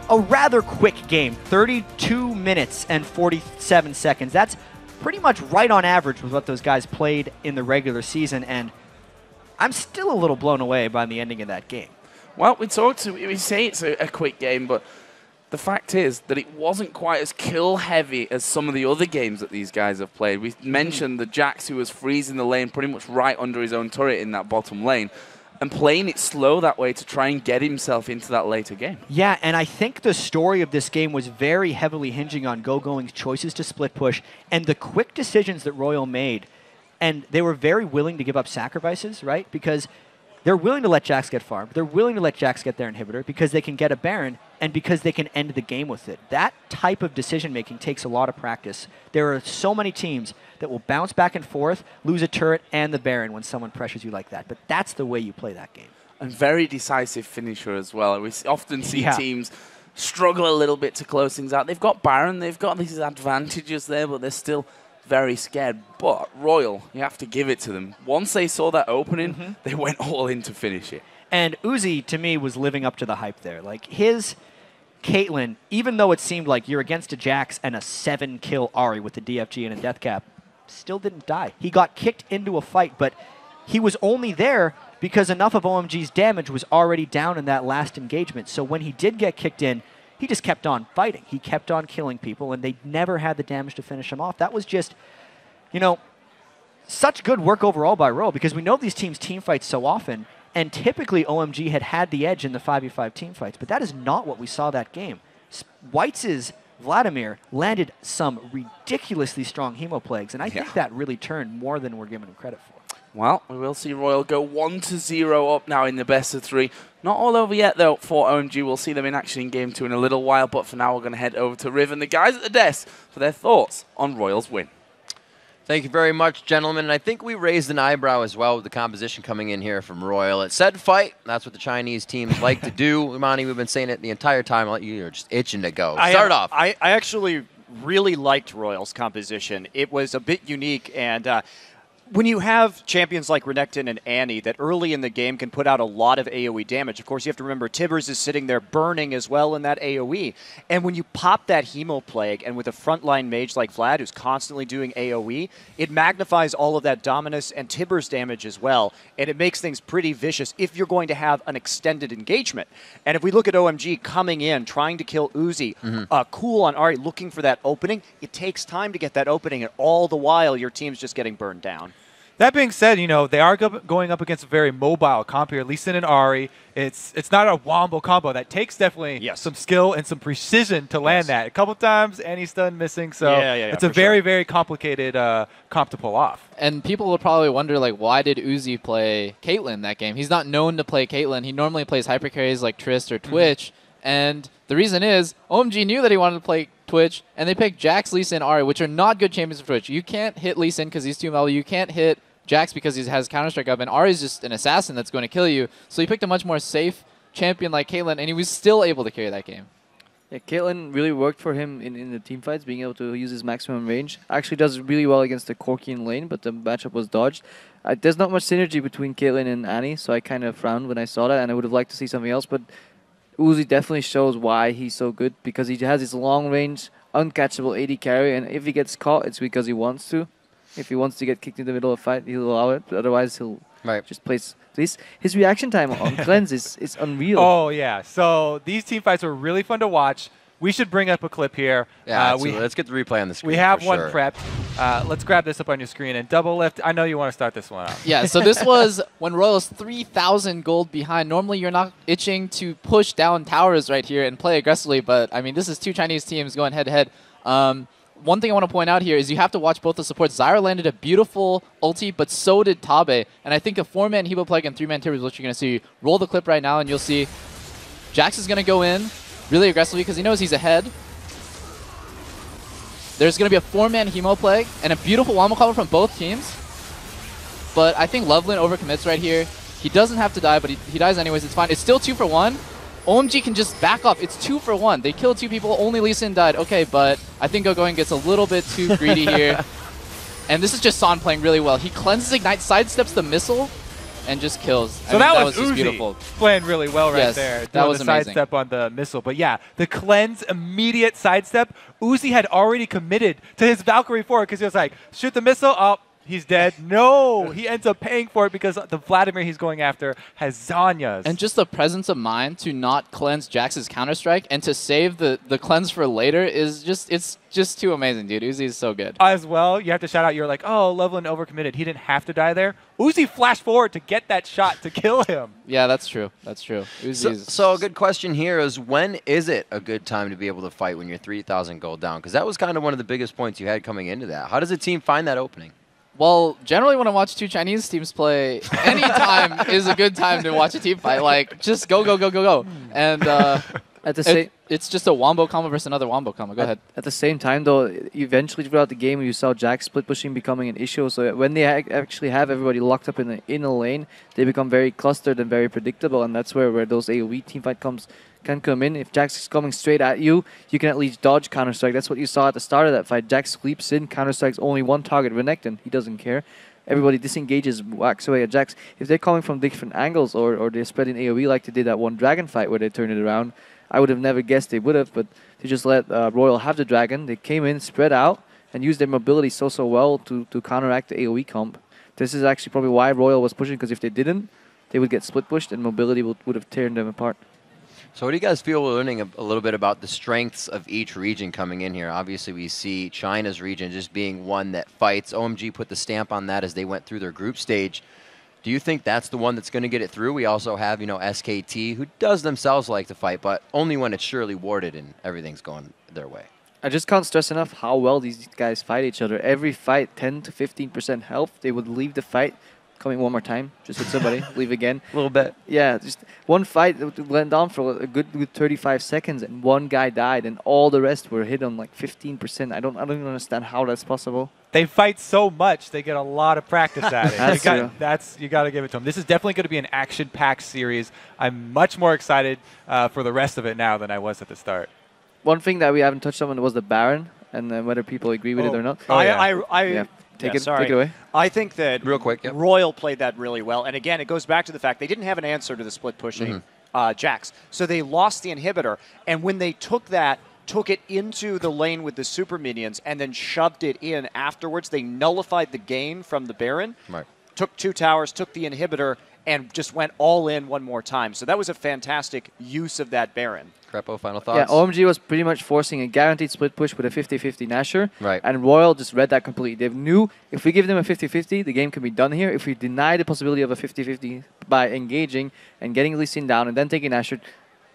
a rather quick game. 32 minutes and 47 seconds. That's pretty much right on average with what those guys played in the regular season, and I'm still a little blown away by the ending of that game. Well, we say it's a quick game, but the fact is that it wasn't quite as kill-heavy as some of the other games that these guys have played. We mentioned the Jax, who was freezing the lane pretty much right under his own turret in that bottom lane, and playing it slow that way to try and get himself into that later game. Yeah, and I think the story of this game was very heavily hinging on Going's choices to split push and the quick decisions that RYL made. And they were very willing to give up sacrifices, right? Because they're willing to let Jax get farmed. They're willing to let Jax get their inhibitor because they can get a Baron and because they can end the game with it. That type of decision-making takes a lot of practice. There are so many teams that will bounce back and forth, lose a turret and the Baron when someone pressures you like that. But that's the way you play that game. And very decisive finisher as well. We often see teams struggle a little bit to close things out. They've got Baron, they've got these advantages there, but they're still very scared. But RYL, you have to give it to them. Once they saw that opening, they went all in to finish it. And Uzi, to me, was living up to the hype there. Like, his Caitlyn, even though it seemed like you're against a Jax and a 7-kill Ahri with the DFG and a death cap, still didn't die. He got kicked into a fight, but he was only there because enough of OMG's damage was already down in that last engagement. So when he did get kicked in, he just kept on fighting. He kept on killing people, and they never had the damage to finish him off. That was just, you know, such good work overall by RYL, because we know these teams team fight so often, and typically OMG had the edge in the 5v5 team fights, but that is not what we saw that game. Whites' Vladimir landed some ridiculously strong hemo plagues, and I think that really turned more than we're giving him credit for. Well, we will see RYL go 1-0 up now in the best of 3. Not all over yet, though, for OMG. We'll see them in action in Game 2 in a little while, but for now we're going to head over to Riv and the guys at the desk for their thoughts on RYL's win. Thank you very much, gentlemen. And I think we raised an eyebrow as well with the composition coming in here from RYL. It said fight. That's what the Chinese teams like to do. Imani, we've been saying it the entire time. You're just itching to go. Start off. I actually really liked RYL's composition. It was a bit unique, and when you have champions like Renekton and Annie that early in the game can put out a lot of AoE damage, of course you have to remember Tibbers is sitting there burning as well in that AoE. And when you pop that Hemo Plague, and with a frontline mage like Vlad who's constantly doing AoE, it magnifies all of that Dominus and Tibbers damage as well. And it makes things pretty vicious if you're going to have an extended engagement. And if we look at OMG coming in, trying to kill Uzi, cool on Ahri, looking for that opening, it takes time to get that opening, and all the while your team's just getting burned down. That being said, you know, they are going up against a very mobile comp here. Lee Sin and Ahri, it's not a wombo combo. That takes definitely some skill and some precision to land that. A couple times, Annie's done missing, so it's a very, very complicated comp to pull off. And people will probably wonder, like, why did Uzi play Caitlyn that game? He's not known to play Caitlyn. He normally plays hyper carries like Trist or Twitch. And the reason is, OMG knew that he wanted to play Twitch, and they picked Jax, Lee Sin, Ahri, which are not good champions for Twitch. You can't hit Lee Sin because he's too mellow. You can't hit Jax because he has Counter-Strike up, and Ahri's just an assassin that's going to kill you. So he picked a much more safe champion like Caitlyn, and he was still able to carry that game. Yeah, Caitlyn really worked for him in the team fights, being able to use his maximum range. Actually does really well against the Corki in lane, but the matchup was dodged. There's not much synergy between Caitlyn and Annie, so I kind of frowned when I saw that, and I would have liked to see something else, but Uzi definitely shows why he's so good, because he has his long range, uncatchable AD carry, and if he gets caught, it's because he wants to. If he wants to get kicked in the middle of a fight, he'll allow it. But otherwise, he'll just place. His reaction time on cleanse is unreal. Oh, yeah. So these team fights were really fun to watch. We should bring up a clip here. Yeah, let's get the replay on the screen. We have one prepped. Let's grab this up on your screen. And Double Lift, I know you want to start this one out. Yeah, so this was when Royal's 3,000 gold behind. Normally, you're not itching to push down towers right here and play aggressively. But, I mean, this is two Chinese teams going head-to-head. One thing I want to point out here is you have to watch both the supports. Zyra landed a beautiful ulti, but so did Tabe. And I think a 4-man Hebo Plague and 3-man Timber is what you're going to see. Roll the clip right now, and you'll see Jax is going to go in really aggressively because he knows he's ahead. There's going to be a 4-man Hemo Plague and a beautiful wombo combo from both teams. But I think Loveland overcommits right here. He doesn't have to die, but he dies anyways. It's fine. It's still 2 for 1. OMG can just back off. It's 2 for 1. They killed 2 people. Only Lee Sin died. Okay, but I think Gogoing gets a little bit too greedy here. And this is just Son playing really well. He cleanses Ignite, sidesteps the missile, and just kills. So that was just beautiful. Playing really well right there. That was the amazing. Sidestep on the missile. But yeah, the cleanse, immediate sidestep. Uzi had already committed to his Valkyrie forward because he was like, shoot the missile. Oh, he's dead. No, he ends up paying for it because the Vladimir he's going after has Zanya's. And just the presence of mind to not cleanse Jax's Counter-Strike and to save the cleanse for later is it's just too amazing, dude. Uzi is so good. As well, you have to shout out, you're like, oh, Loveland overcommitted. He didn't have to die there. Uzi flashed forward to get that shot to kill him. Yeah, that's true. That's true. So a good question here is, when is it a good time to be able to fight when you're 3,000 gold down? Because that was kind of one of the biggest points you had coming into that. How does a team find that opening? Well, generally when I watch two Chinese teams play, any time is a good time to watch a team fight. Like, just go, go, go, go, go. And it's just a wombo combo versus another wombo combo. Go ahead. At the same time, though, eventually throughout the game, you saw Jax split pushing becoming an issue. So when they actually have everybody locked up in a lane, they become very clustered and very predictable. And that's where those AoE teamfight can come in. If Jax is coming straight at you, you can at least dodge Counter-Strike. That's what you saw at the start of that fight. Jax sweeps in, Counter-Strike's only one target, Renekton. He doesn't care. Everybody disengages, whacks away at Jax. If they're coming from different angles or they're spreading AoE like they did that one Dragon fight where they turned it around, I would have never guessed they would have, but they just let RYL have the Dragon. They came in, spread out, and used their mobility so well to counteract the AoE comp. This is actually probably why RYL was pushing, because if they didn't, they would get split pushed and mobility would have torn them apart. So what do you guys feel learning a little bit about the strengths of each region coming in here? Obviously, we see China's region just being one that fights. OMG put the stamp on that as they went through their group stage. Do you think that's the one that's going to get it through? We also have, SKT, who does themselves like to fight, but only when it's surely warded and everything's going their way. I just can't stress enough how well these guys fight each other. Every fight, 10 to 15% health. They would leave the fight. Coming one more time, just hit somebody, leave again. A little bit. Yeah, just one fight went on for a good 35 seconds, and one guy died, and all the rest were hit on like 15%. I don't even understand how that's possible. They fight so much, they get a lot of practice at it. That's you got to give it to them. This is definitely going to be an action-packed series. I'm much more excited for the rest of it now than I was at the start. One thing that we haven't touched on was the Baron, and whether people agree with it or not. Take Yeah, it sorry. away. I think that Real quick, yep. Royal played that really well. And again, it goes back to the fact they didn't have an answer to the split pushing Jax. So they lost the inhibitor. And when they took it into the lane with the super minions and then shoved it in afterwards, they nullified the gain from the Baron, took 2 towers, took the inhibitor, and just went all in one more time. So that was a fantastic use of that Baron. Crepo, final thoughts? Yeah, OMG was pretty much forcing a guaranteed split push with a 50-50 Nasher. Right. And Royal just read that completely. They knew if we give them a 50-50, the game can be done here. If we deny the possibility of a 50-50 by engaging and getting Lee Sin down and then taking Nasher,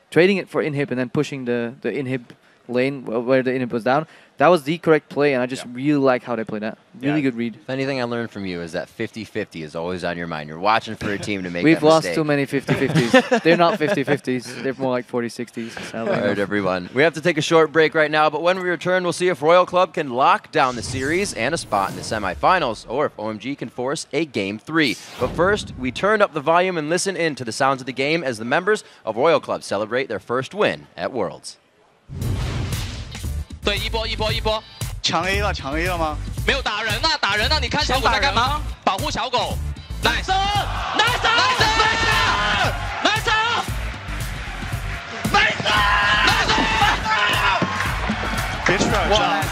trading it for inhib and then pushing the inhib lane where the inhib was down, that was the correct play, and I just really like how they played that. Really good read. If anything I learned from you is that 50-50 is always on your mind. You're watching for a team to make We've that lost mistake. too many 50-50s. They're not 50-50s. They're more like 40-60s. All right, everyone. We have to take a short break right now, but when we return, we'll see if Royal Club can lock down the series and a spot in the semifinals, or if OMG can force a Game 3. But first, we turn up the volume and listen in to the sounds of the game as the members of Royal Club celebrate their first win at Worlds. 对，一波一波一波，抢 A 了，抢 A 了吗？没有打人啊，打人啊！你看小狗在干嘛？保护小狗。nice， nice， nice， 别出来，